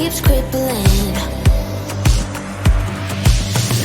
keeps crippling.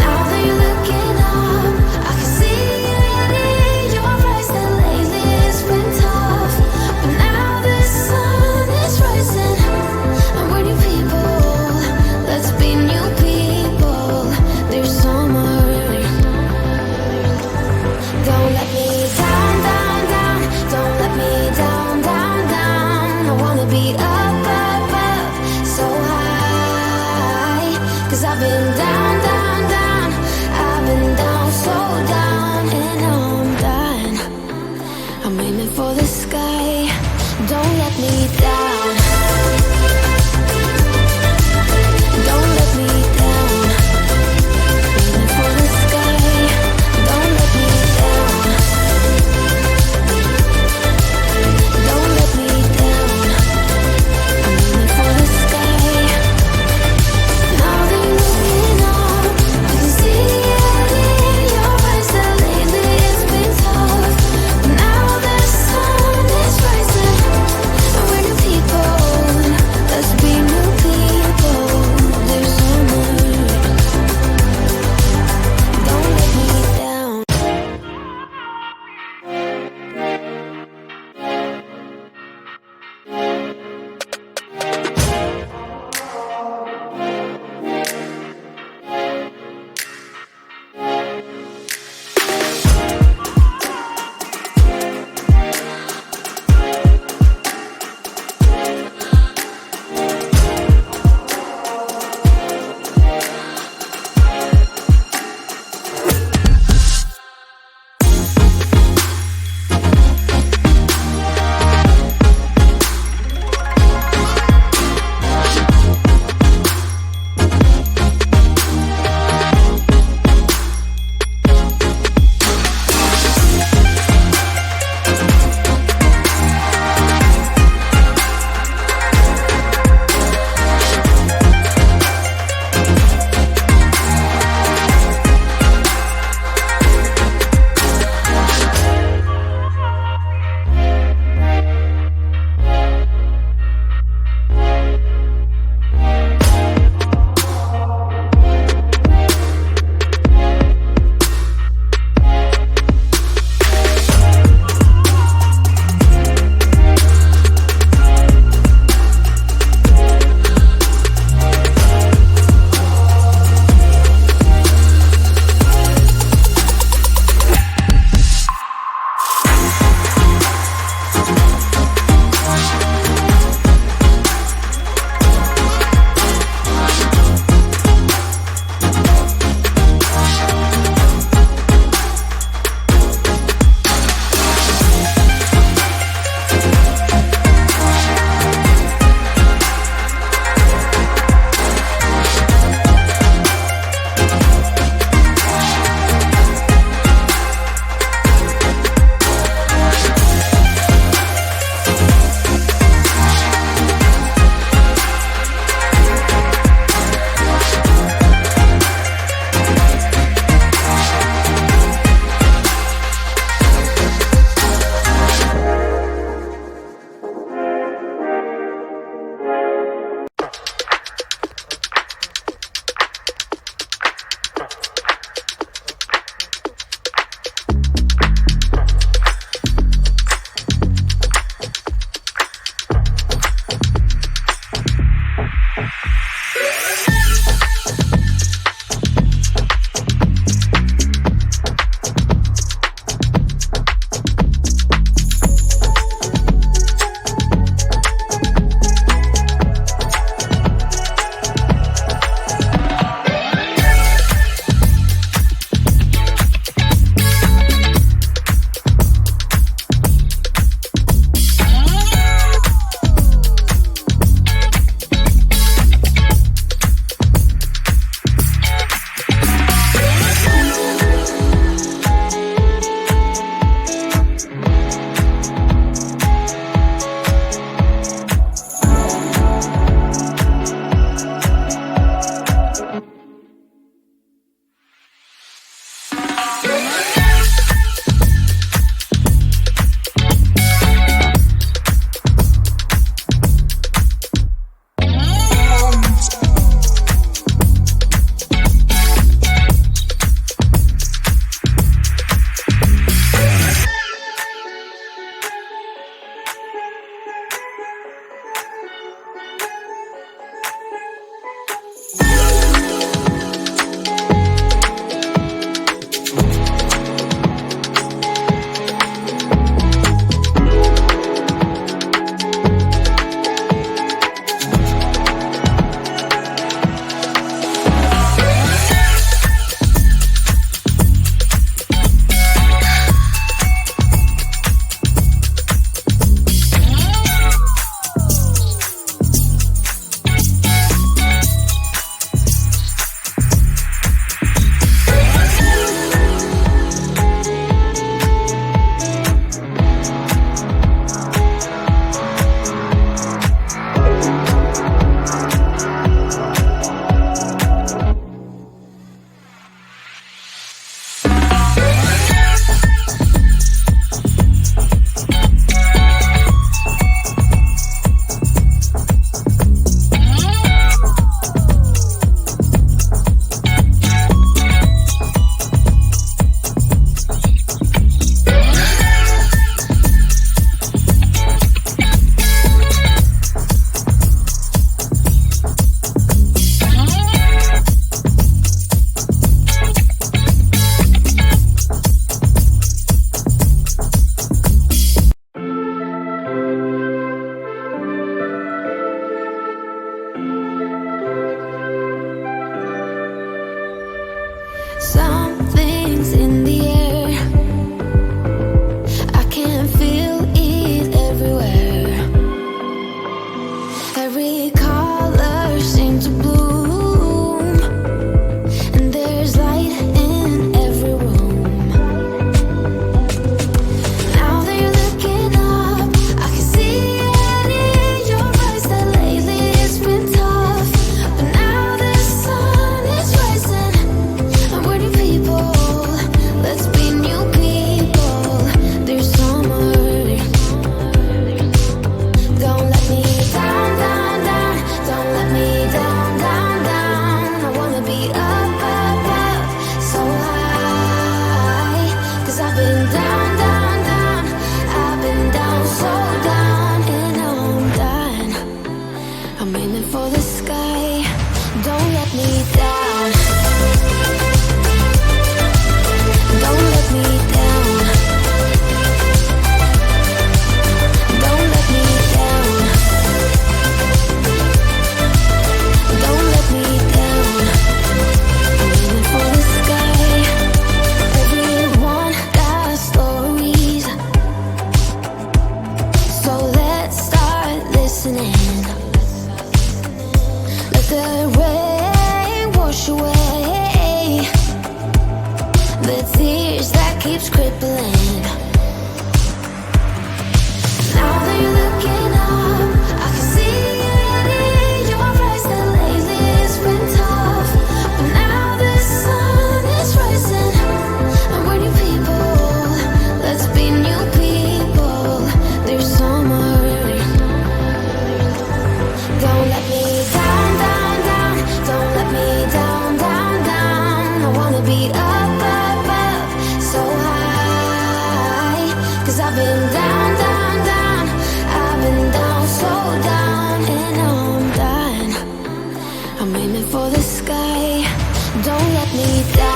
Now that you're looking up, I can see it in your eyes that lately it's been tough. But now the sun is rising, and we're new people. Let's be new people. There's summer. Don't let me down, down, down. Don't let me down, down, down. I wanna be up, up, up, so high. 'Cause I've been down, down, down. I've been down, so down, and now I'm dying. I'm aiming for the sky. Don't let me down. Don't let me down. Aiming for the sky. Don't let me down. Don't let me down. I'm aiming for the sky. Now that you're looking up, crippling. Now that you're looking up, I can see it in your eyes that lately it's been tough. But now the sun is rising, and we're new people. Let's be new people. There's summer. Don't let me down, down, down. Don't let me down, down, down. I wanna be up, up, up, so high. 'Cause I've been down, down, down. I've been down, so down. And now I'm done. I'm aiming for the sky. Don't let me down.